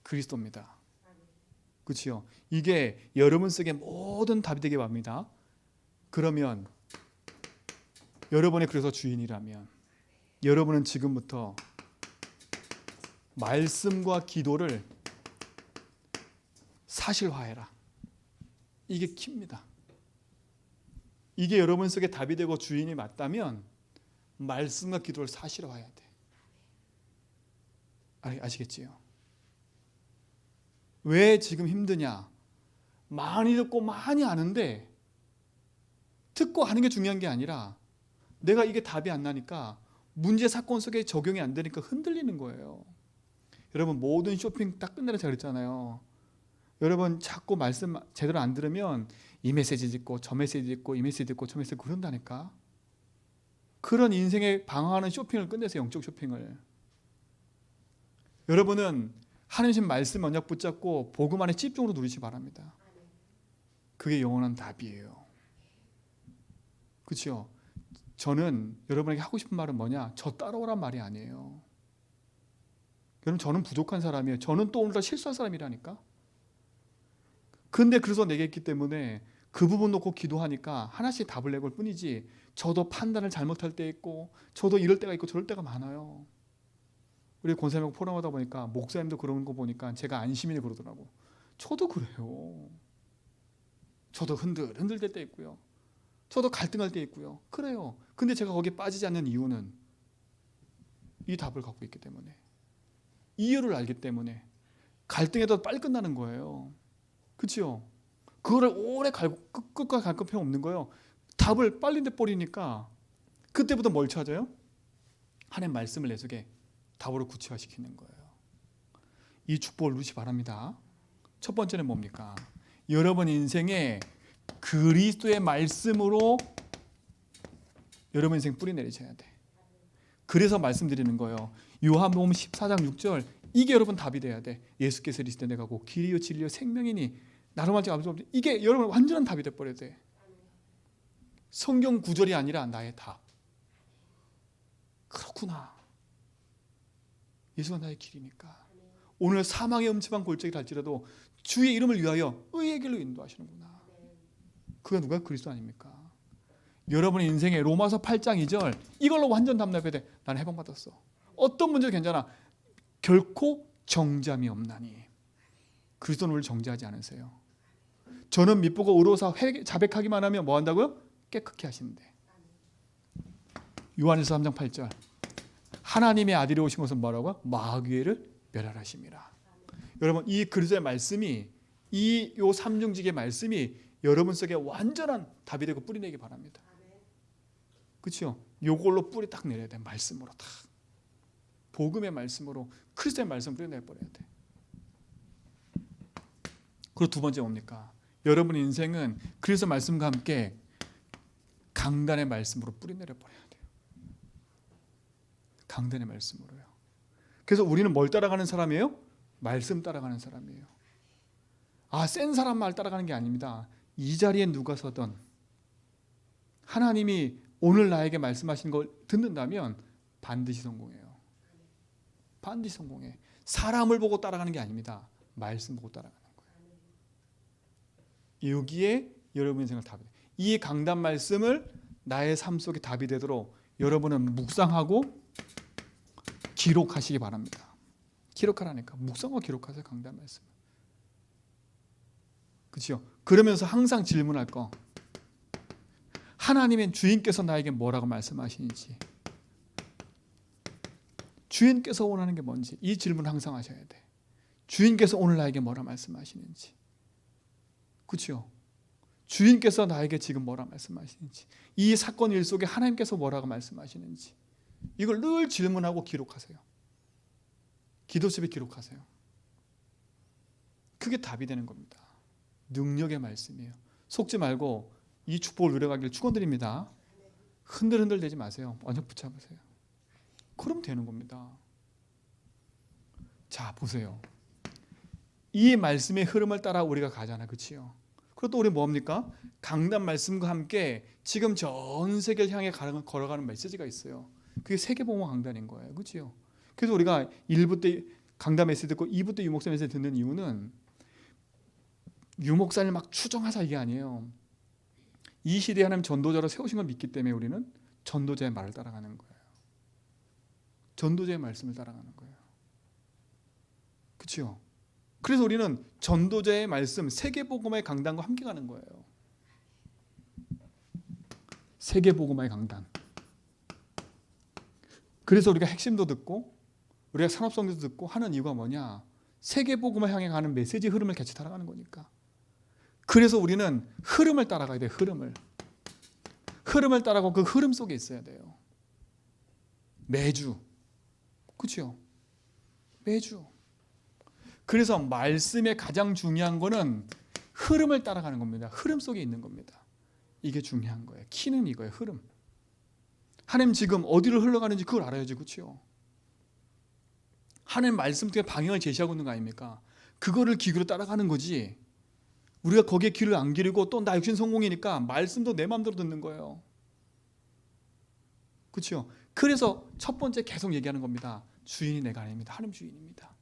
그리스도입니다. 그렇죠? 이게 여러분 속에 모든 답이 되게 합니다. 그러면 여러분의 그래서 주인이라면 여러분은 지금부터 말씀과 기도를 사실화해라. 이게 키입니다. 이게 여러분 속에 답이 되고 주인이 맞다면 말씀과 기도를 사실화해야 돼. 아시겠지요? 왜 지금 힘드냐? 많이 듣고 많이 아는데 듣고 하는 게 중요한 게 아니라 내가 이게 답이 안 나니까 문제 사건 속에 적용이 안 되니까 흔들리는 거예요. 여러분 모든 쇼핑 딱 끝내라 제가 그랬잖아요. 여러분 자꾸 말씀 제대로 안 들으면 이 메시지 듣고 저 메시지 듣고 이 메시지 듣고 저 메시지 듣고 그런다니까. 그런 인생에 방황하는 쇼핑을 끝내세요. 영적 쇼핑을. 여러분은 하나님 말씀 언약 붙잡고 복음 안에 집중으로 누리시기 바랍니다. 그게 영원한 답이에요. 그렇죠? 저는 여러분에게 하고 싶은 말은 뭐냐? 저 따라오란 말이 아니에요. 여러분 저는 부족한 사람이에요. 저는 또 오늘날 실수할 사람이라니까. 근데 그래서 내게 있기 때문에 그 부분 놓고 기도하니까 하나씩 답을 내볼 뿐이지 저도 판단을 잘못할 때 있고 저도 이럴 때가 있고 저럴 때가 많아요. 우리 권사님 포럼하다 보니까 목사님도 그런 거 보니까 제가 안심이 그러더라고. 저도 그래요. 저도 흔들될 때 있고요. 저도 갈등할 때 있고요. 그래요. 근데 제가 거기에 빠지지 않는 이유는 이 답을 갖고 있기 때문에, 이유를 알기 때문에 갈등에도 빨리 끝나는 거예요. 그렇죠? 그거를 오래 끝까지 갈 필요 없는 거예요. 답을 빨리 내버리니까 그때부터 뭘 찾아요? 하나님 말씀을 내 속에 답으로 구체화시키는 거예요. 이 축복을 누리시 바랍니다. 첫 번째는 뭡니까? 여러분 인생에 그리스도의 말씀으로 여러분 인생 뿌리 내리셔야 돼. 그래서 말씀드리는 거예요. 요한복음 14장 6절 이게 여러분 답이 돼야 돼. 예수께서 이르시되 내가 곧 길이요 진리요 생명이니 나로 말지 아버지 없지. 이게 여러분 완전한 답이 돼버려야 돼. 성경 구절이 아니라 나의 답. 그렇구나. 예수가 나의 길이니까. 오늘 사망의 음침한 골짜기를 할지라도 주의 이름을 위하여 의의 길로 인도하시는구나. 그가 누가? 그리스도 아닙니까? 여러분의 인생에 로마서 8장 2절 이걸로 완전 답답해야 돼. 나는 해방받았어. 어떤 문제도 괜찮아. 결코 정잠이 없나니. 그리스도는 우리를 정죄하지 않으세요. 저는 미쁘고 의로사 자백하기만 하면 뭐 한다고요? 깨끗게 하시는데. 요한일서 3장 8절 하나님의 아들이 오신 것은 뭐라고요? 마귀를 멸하심이라. 여러분 이 그리스도의 말씀이 요 삼중직의 말씀이 여러분 속에 완전한 답이 되고 뿌리 내기 바랍니다. 그렇죠? 요걸로 뿌리 딱 내려야 돼. 말씀으로 딱. 복음의 말씀으로 그리스도의 말씀 뿌리 내버려야 돼. 그리고 두 번째 뭡니까? 여러분의 인생은 그리스도 말씀과 함께 강단의 말씀으로 뿌리 내려버려야 돼요. 강단의 말씀으로요. 그래서 우리는 뭘 따라가는 사람이에요? 말씀 따라가는 사람이에요. 센 사람 말 따라가는 게 아닙니다. 이 자리에 누가 서든 하나님이 오늘 나에게 말씀하신 걸 듣는다면 반드시 성공해요. 반드시 성공해. 사람을 보고 따라가는 게 아닙니다. 말씀 보고 따라가는 거예요. 여기에 여러분 인생을 답이 돼요. 이 강단 말씀을 나의 삶 속에 답이 되도록 여러분은 묵상하고 기록하시기 바랍니다. 기록하라니까. 묵상과 기록하세요. 강단 말씀. 그렇죠? 그러면서 항상 질문할 거. 하나님의 주인께서 나에게 뭐라고 말씀하시는지, 주인께서 원하는 게 뭔지 이 질문을 항상 하셔야 돼. 주인께서 오늘 나에게 뭐라 말씀하시는지, 그렇죠? 주인께서 나에게 지금 뭐라 말씀하시는지, 이 사건 일 속에 하나님께서 뭐라고 말씀하시는지 이걸 늘 질문하고 기록하세요. 기도집에 기록하세요. 그게 답이 되는 겁니다. 능력의 말씀이에요. 속지 말고 이 축복을 누려가길 축원드립니다. 흔들흔들 대지 마세요. 언약 붙잡으세요. 그럼 되는 겁니다. 자, 보세요. 이 말씀의 흐름을 따라 우리가 가잖아, 그렇지요? 그리고 또 우리 뭡니까? 강단 말씀과 함께 지금 전 세계를 향해 걸어가는 메시지가 있어요. 그게 세계복음 강단인 거예요, 그렇지요? 그래서 우리가 1부 때 강단 메시지 듣고 2부 때 유목사 메시지 듣는 이유는 유목사를 막 추정하자 이게 아니에요. 이 시대에 하나님 전도자로 세우신 걸 믿기 때문에 우리는 전도자의 말을 따라가는 거예요. 전도자의 말씀을 따라가는 거예요. 그렇죠? 그래서 우리는 전도자의 말씀, 세계복음의 강단과 함께 가는 거예요. 세계복음의 강단. 그래서 우리가 핵심도 듣고 우리가 산업성도 듣고 하는 이유가 뭐냐? 세계복음을 향해 가는 메시지 흐름을 같이 따라가는 거니까. 그래서 우리는 흐름을 따라가야 돼요. 흐름을 따라가고 그 흐름 속에 있어야 돼요. 매주. 그렇죠? 매주. 그래서 말씀의 가장 중요한 거는 흐름을 따라가는 겁니다. 흐름 속에 있는 겁니다. 이게 중요한 거예요. 키는 이거예요. 흐름. 하나님 지금 어디로 흘러가는지 그걸 알아야지. 그렇죠? 하나님 말씀 때문에 방향을 제시하고 있는 거 아닙니까? 그거를 기교로 따라가는 거지. 우리가 거기에 귀를 안 기르고 또 나 육신 성공이니까 말씀도 내 마음대로 듣는 거예요. 그렇죠? 그래서 첫 번째 계속 얘기하는 겁니다. 주인이 내가 아닙니다. 하나님 주인입니다.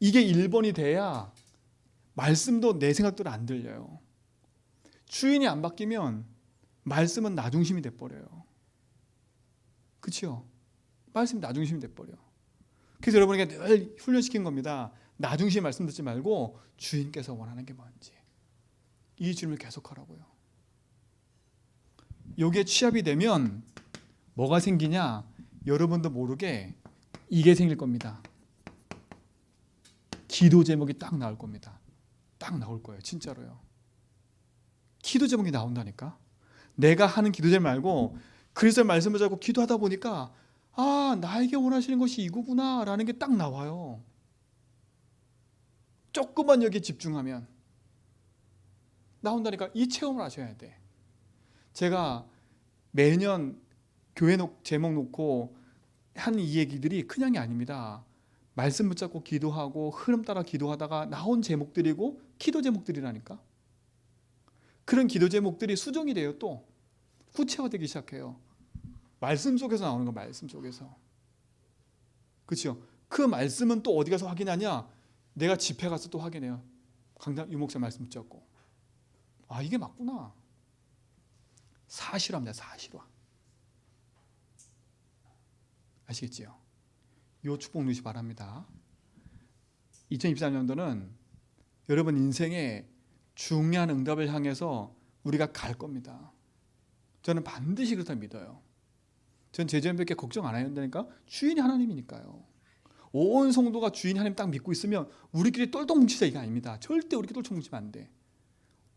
이게 1번이 돼야 말씀도 내 생각대로 안 들려요. 주인이 안 바뀌면 말씀은 나 중심이 돼버려요. 그렇죠? 말씀이 나 중심이 돼버려. 그래서 여러분에게 늘 훈련시킨 겁니다. 나 중심의 말씀 듣지 말고 주인께서 원하는 게 뭔지 이 질문을 계속하라고요. 여기에 취합이 되면 뭐가 생기냐? 여러분도 모르게 이게 생길 겁니다. 기도 제목이 딱 나올 겁니다. 딱 나올 거예요. 진짜로요. 기도 제목이 나온다니까. 내가 하는 기도 제목 말고 그리스도의 말씀을 잡고 기도하다 보니까 아, 나에게 원하시는 것이 이거구나 라는 게 딱 나와요. 조금만 여기에 집중하면 나온다니까. 이 체험을 하셔야 돼. 제가 매년 교회 제목 놓고 하는 이 얘기들이 그냥이 아닙니다. 말씀 붙잡고 기도하고 흐름 따라 기도하다가 나온 제목들이고 기도 제목들이라니까. 그런 기도 제목들이 수정이 돼요. 또 구체화되기 시작해요. 말씀 속에서 나오는 거. 말씀 속에서. 그렇죠? 그 말씀은 또 어디 가서 확인하냐? 내가 집회 가서 또 확인해요. 강단 유목사 말씀 붙잡고 아, 이게 맞구나. 사실화입니다. 사실화. 아시겠지요? 요 축복 누리시 바랍니다. 2023년도는 여러분 인생의 중요한 응답을 향해서 우리가 갈 겁니다. 저는 반드시 그렇다 믿어요. 전 제자님들께 걱정 안 해야 된다니까. 주인이 하나님이니까요. 온 성도가 주인 하나님 딱 믿고 있으면 우리끼리 똘똘 뭉치자 이게 아닙니다. 절대 우리끼리 똘똘 뭉치면 안 돼.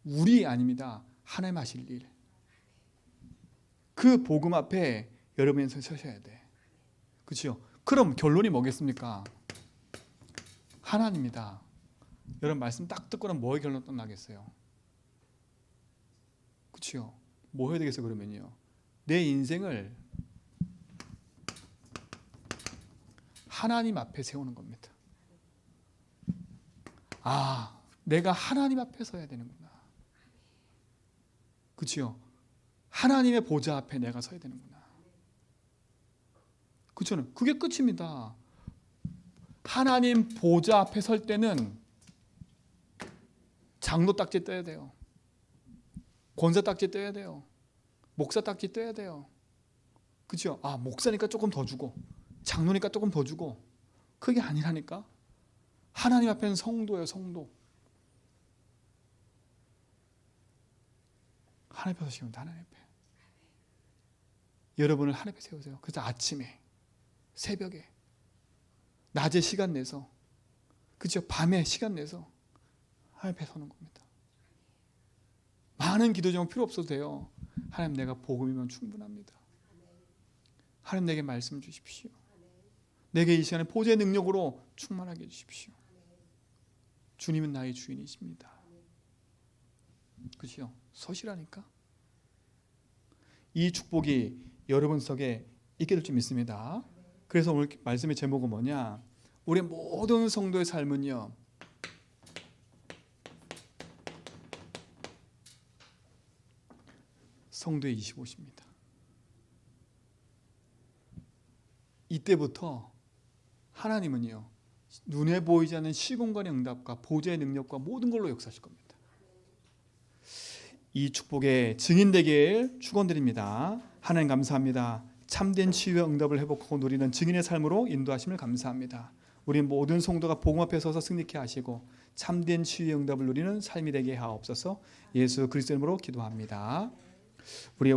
우리 아닙니다. 하나님 하실 일. 그 복음 앞에 여러분이 서셔야 돼. 그렇죠? 그럼 결론이 뭐겠습니까? 하나님이다. 여러분 말씀 딱 듣고는 뭐의 결론 나겠어요? 그렇죠? 뭐 해야 되겠어요? 그러면요. 내 인생을 하나님 앞에 세우는 겁니다. 아, 내가 하나님 앞에 서야 되는구나. 그렇죠? 하나님의 보좌 앞에 내가 서야 되는구나. 그렇죠? 그게 끝입니다. 하나님 보좌 앞에 설 때는 장로 딱지 떼야 돼요. 권사 딱지 떼야 돼요. 목사 딱지 떼야 돼요. 그렇죠? 아, 목사니까 조금 더 주고 장로니까 조금 더 주고 그게 아니라니까. 하나님 앞에는 성도예요, 성도. 하나님 앞에 서시면 하나님 앞에. 여러분을 하나님 앞에 세우세요. 그래서 아침에, 새벽에, 낮에 시간 내서, 그죠? 밤에 시간 내서 하나님 앞에 서는 겁니다. 많은 기도 제목 필요 없어도 돼요. 하나님, 내가 복음이면 충분합니다. 하나님, 내게 말씀 주십시오. 내게 이 시간에 보좌의 능력으로 충만하게 해주십시오. 주님은 나의 주인이십니다. 그죠? 서시라니까. 이 축복이 여러분 속에 있게 될 줄 믿습니다. 그래서 오늘 말씀의 제목은 뭐냐? 우리 모든 성도의 삶은요, 성도의 25시입니다. 이때부터 하나님은요, 눈에 보이지 않는 시공간의 응답과 보좌의 능력과 모든 걸로 역사하실 겁니다. 이 축복의 증인 되길 축원드립니다. 하나님 감사합니다. 참된 치유의 응답을 회복하고 누리는 증인의 삶으로 인도하심을 감사합니다. 우리 모든 성도가 복음 앞에 서서 승리케 하시고 참된 치유의 응답을 누리는 삶이 되게 하옵소서. 예수 그리스도 이름으로 기도합니다. 우리